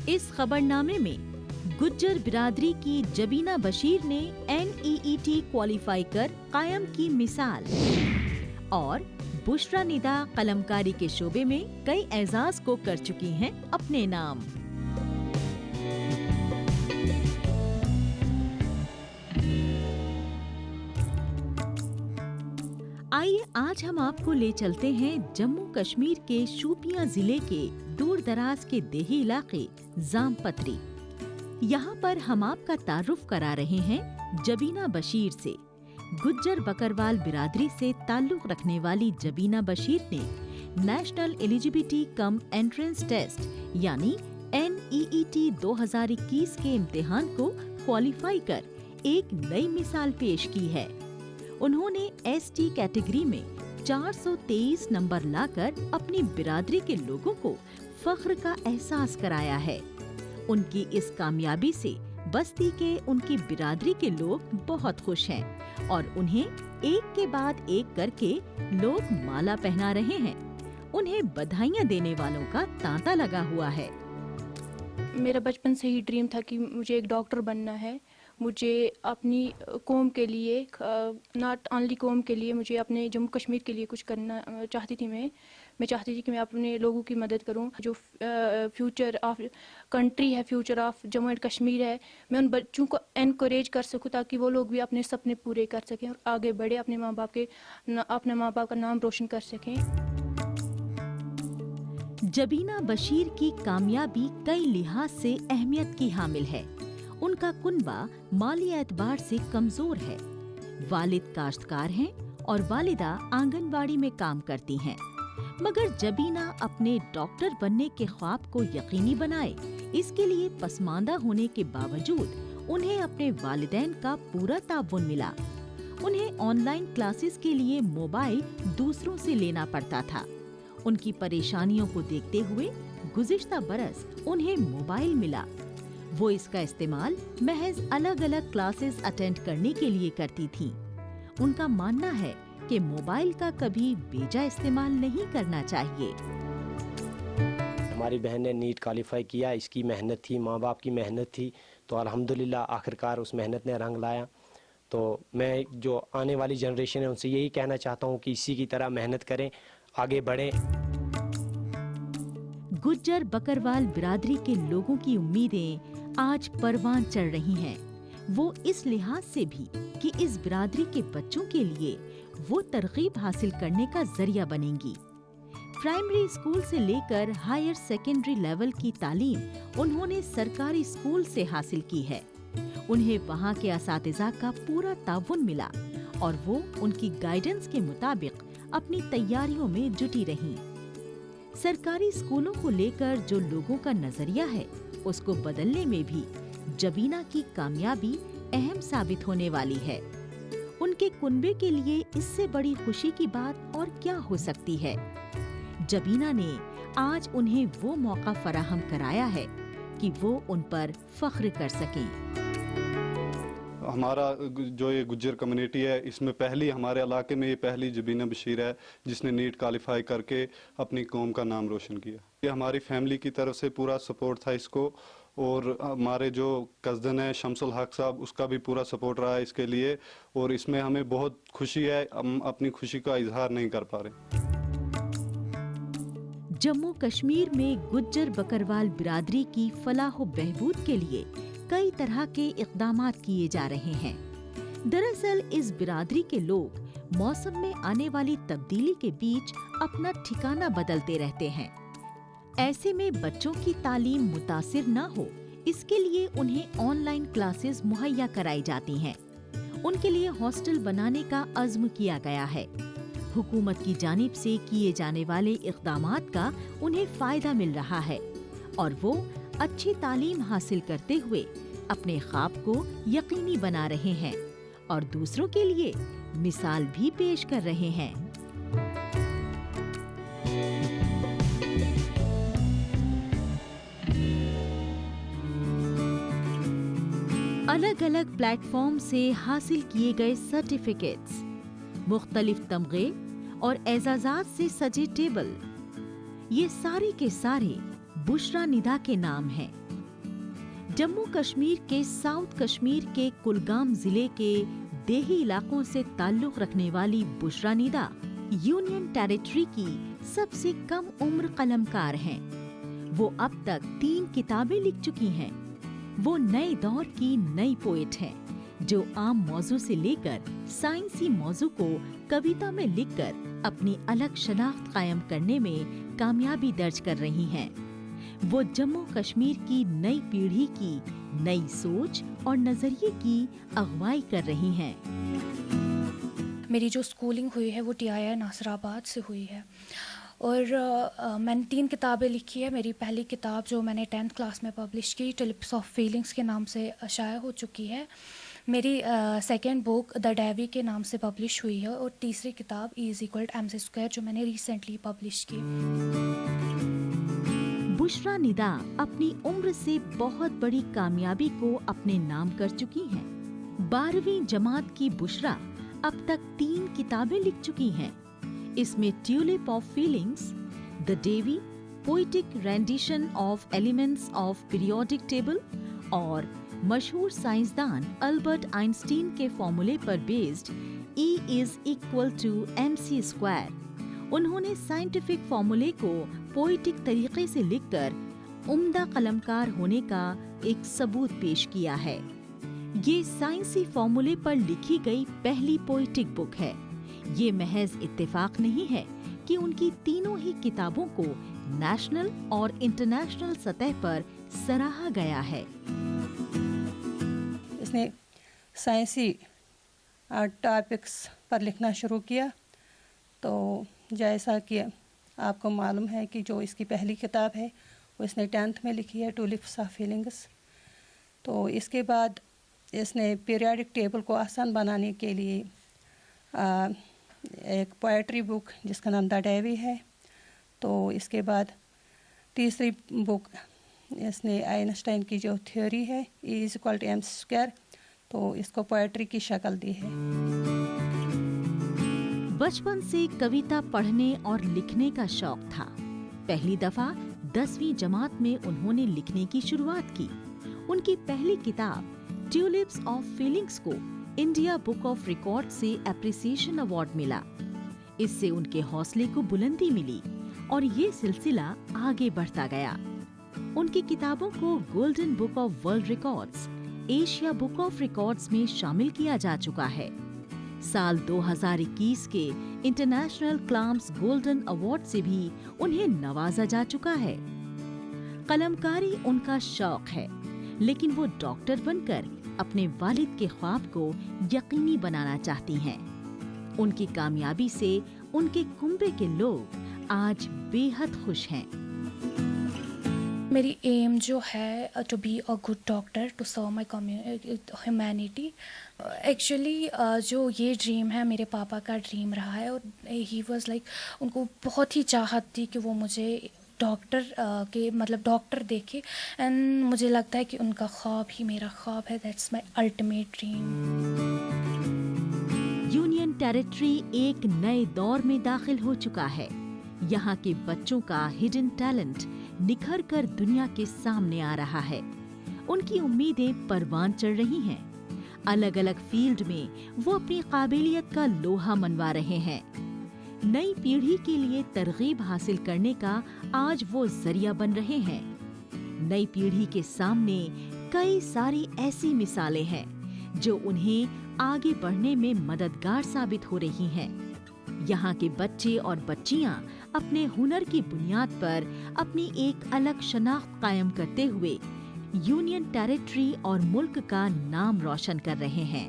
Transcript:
इस खबरनामे में गुज्जर बिरादरी की जबीना बशीर ने NEET क्वालिफाई कर कायम की मिसाल और बुशरा निदा कलमकारी के शोबे में कई एजाज को कर चुकी हैं अपने नाम। आइए आज हम आपको ले चलते हैं जम्मू कश्मीर के शोपियां जिले के दूर दराज के देही इलाके जामपत्री। यहाँ पर हम आपका तारुफ करा रहे हैं जबीना बशीर से। गुज्जर बकरवाल बिरादरी से ताल्लुक रखने वाली जबीना बशीर ने national eligibility cum entrance test यानी NEET 2021 के इम्तिहान को क्वालिफाई कर एक नई मिसाल पेश की है। उन्होंने ST कैटेगरी में 423 नंबर लाकर अपनी बिरादरी के लोगों को फख्र का एहसास कराया है। उनकी इस कामयाबी से बस्ती के उनकी बिरादरी के लोग बहुत खुश हैं और उन्हें एक के बाद एक करके लोग माला पहना रहे हैं। उन्हें बधाइयां देने वालों का तांता लगा हुआ है। मेरा बचपन से ही ड्रीम था कि मुझे एक डॉक्टर बनना है। मुझे अपनी कौम के लिए, नॉट ओनली कौम के लिए, मुझे अपने जम्मू कश्मीर के लिए कुछ करना चाहती थी। मैं चाहती थी कि मैं अपने लोगों की मदद करूं। जो फ्यूचर ऑफ कंट्री है, future of Jammu and Kashmir है, मैं उन बच्चों को एनकरेज कर सकूं ताकि वो लोग भी अपने सपने पूरे कर सकें और आगे बढ़े, अपने माँ बाप का नाम रोशन कर सकें। जबीना बशीर की कामयाबी कई लिहाज से अहमियत की हामिल है। उनका कुनबा माली एतबार से कमजोर है। वालिद काश्तकार हैं और वालिदा आंगनवाड़ी में काम करती हैं। मगर जबीना अपने डॉक्टर बनने के ख्वाब को यकीनी बनाए, इसके लिए पसमानदा होने के बावजूद उन्हें अपने वालिदैन का पूरा ताउन मिला। उन्हें ऑनलाइन क्लासेस के लिए मोबाइल दूसरों से लेना पड़ता था। उनकी परेशानियों को देखते हुए गुज़िश्ता बरस उन्हें मोबाइल मिला। वो इसका इस्तेमाल महज अलग अलग क्लासेस अटेंड करने के लिए करती थीं। उनका मानना है कि मोबाइल का कभी बेजा इस्तेमाल नहीं करना चाहिए। हमारी बहन ने नीट क्वालिफाई किया, इसकी मेहनत थी, माँ बाप की मेहनत थी, तो अल्हम्दुलिल्लाह आखिरकार उस मेहनत ने रंग लाया। तो मैं जो आने वाली जनरेशन है उनसे यही कहना चाहता हूँ कि इसी की तरह मेहनत करें, आगे बढ़ें। गुज्जर बकरवाल बिरादरी के लोगों की उम्मीदें आज परवान चढ़ रही हैं। वो इस लिहाज से भी कि इस बिरादरी के बच्चों के लिए वो तरगीब हासिल करने का जरिया बनेंगी। प्राइमरी स्कूल से लेकर हायर सेकेंडरी लेवल की तालीम उन्होंने सरकारी स्कूल से हासिल की है। उन्हें वहाँ के असातिज़ा का पूरा ताउन मिला और वो उनकी गाइडेंस के मुताबिक अपनी तैयारियों में जुटी रहीं। सरकारी स्कूलों को लेकर जो लोगों का नजरिया है, उसको बदलने में भी जबीना की कामयाबी अहम साबित होने वाली है। उनके कुनबे के लिए इससे बड़ी खुशी की बात और क्या हो सकती है। जबीना ने आज उन्हें वो मौका फराहम कराया है कि वो उन पर फख्र कर सकें। हमारा जो ये गुज्जर कम्युनिटी है, इसमें पहली, हमारे इलाके में ये पहली जबीना बशीर है जिसने नीट क्वालिफाई करके अपनी कौम का नाम रोशन किया। ये हमारी फैमिली की तरफ से पूरा सपोर्ट था इसको, और हमारे जो कज़न है शमसुल हक साहब, उसका भी पूरा सपोर्ट रहा है इसके लिए, और इसमें हमें बहुत खुशी है। हम अपनी खुशी का इजहार नहीं कर पा रहे। जम्मू कश्मीर में गुज्जर बकरवाल बिरादरी की फलाह व बहबूद के लिए कई तरह के इक़दामात किए जा रहे हैं। दरअसल इस बिरादरी के लोग मौसम में आने वाली तब्दीली के बीच अपना ठिकाना बदलते रहते हैं। ऐसे में बच्चों की तालीम मुतासिर न हो, इसके लिए उन्हें ऑनलाइन क्लासेस मुहैया कराई जाती हैं। उनके लिए हॉस्टल बनाने का अज़्म किया गया है। हुकूमत की जानिब से किए जाने वाले इक़दामात का उन्हें फायदा मिल रहा है और वो अच्छी तालीम हासिल करते हुए अपने ख्वाब को यकीनी बना रहे हैं और दूसरों के लिए मिसाल भी पेश कर रहे हैं। अलग अलग प्लेटफॉर्म से हासिल किए गए सर्टिफिकेट्स, मुख्तलिफ तमगे और एजाज़ात से सजे टेबल, ये सारे के सारे बुशरा निदा के नाम हैं। जम्मू कश्मीर के साउथ कश्मीर के कुलगाम जिले के देही इलाकों से ताल्लुक रखने वाली बुशरा निदा यूनियन टेरिटरी की सबसे कम उम्र कलमकार हैं। वो अब तक 3 किताबें लिख चुकी हैं। वो नए दौर की नई पोएट हैं, जो आम मौजू से लेकर साइंसी मौजू को कविता में लिखकर अपनी अलग शनाख्त कायम करने में कामयाबी दर्ज कर रही हैं। वो जम्मू कश्मीर की नई पीढ़ी की नई सोच और नजरिए की अगवाई कर रही हैं। मेरी जो स्कूलिंग हुई है वो TII नासिराबाद से हुई है और मैंने 3 किताबें लिखी है। मेरी पहली किताब जो मैंने 10th क्लास में पब्लिश की, टुलिप्स ऑफ फीलिंग्स के नाम से शाया हो चुकी है। मेरी सेकेंड बुक द डेवी के नाम से पब्लिश हुई है और तीसरी किताब E=MC² जो मैंने रिसेंटली पब्लिश की। बुशरा निदा अपनी उम्र से बहुत बड़ी कामयाबी को अपने नाम कर चुकी हैं। 12वीं जमात की बुशरा अब तक 3 किताबें लिख चुकी हैं। इसमें tulip of feelings, the dewy, poetic rendition of elements of periodic table और मशहूर साइंसदान अल्बर्ट आइंस्टीन के फॉर्मूले पर बेस्ड E=MC²। उन्होंने साइंटिफिक फॉर्मूले को पोइटिक तरीके से लिखकर उम्दा कलमकार होने का एक सबूत पेश किया है। ये साइंसी फॉर्मूले पर लिखी गई पहली पोइटिक बुक है। ये महज इत्तेफाक नहीं है कि उनकी तीनों ही किताबों को नेशनल और इंटरनेशनल सतह पर सराहा गया है। इसने साइंसी टॉपिक्स पर लिखना शुरू किया, तो जैसा कि आपको मालूम है कि जो इसकी पहली किताब है वो इसने 10th में लिखी है, टुलिप्स ऑफ फीलिंग्स। तो इसके बाद इसने पीरियोडिक टेबल को आसान बनाने के लिए एक पोएट्री बुक जिसका नाम द डेवी है। तो इसके बाद तीसरी बुक इसने आइंस्टाइन की जो थ्योरी है E=MC², तो इसको पोएट्री की शक्ल दी है। बचपन से कविता पढ़ने और लिखने का शौक था। पहली दफा 10वीं जमात में उन्होंने लिखने की शुरुआत की। उनकी पहली किताब ट्यूलिप्स ऑफ फीलिंग्स को इंडिया बुक ऑफ रिकॉर्ड से एप्रिसिएशन अवार्ड मिला। इससे उनके हौसले को बुलंदी मिली और ये सिलसिला आगे बढ़ता गया। उनकी किताबों को golden book of world records, Asia book of records में शामिल किया जा चुका है। साल 2021 के इंटरनेशनल क्लाम्स गोल्डन अवार्ड से भी उन्हें नवाजा जा चुका है। कलमकारी उनका शौक है, लेकिन वो डॉक्टर बनकर अपने वालिद के ख्वाब को यकीनी बनाना चाहती हैं। उनकी कामयाबी से उनके कुंबे के लोग आज बेहद खुश हैं। मेरी एम जो है to be a good doctor, to serve my humanity. Actually जो ये ड्रीम है मेरे पापा का ड्रीम रहा है और ही वाज लाइक, उनको बहुत ही चाहत थी कि वो मुझे डॉक्टर डॉक्टर देखे। एंड मुझे लगता है कि उनका ख्वाब ही मेरा ख्वाब है। That's my ultimate dream. Union territory एक नए दौर में दाखिल हो चुका है। यहाँ के बच्चों का हिडन टैलेंट निखर कर दुनिया के सामने आ रहा है। उनकी उम्मीदें परवान चढ़ रही हैं। अलग अलग फील्ड में वो अपनी काबिलियत का लोहा मनवा रहे हैं। नई पीढ़ी के लिए तरगीब हासिल करने का आज वो जरिया बन रहे हैं। नई पीढ़ी के सामने कई सारी ऐसी मिसालें हैं जो उन्हें आगे बढ़ने में मददगार साबित हो रही हैं। यहाँ के बच्चे और बच्चियाँ अपने हुनर की बुनियाद पर अपनी एक अलग शनाख्त कायम करते हुए यूनियन टेरिटरी और मुल्क का नाम रोशन कर रहे हैं।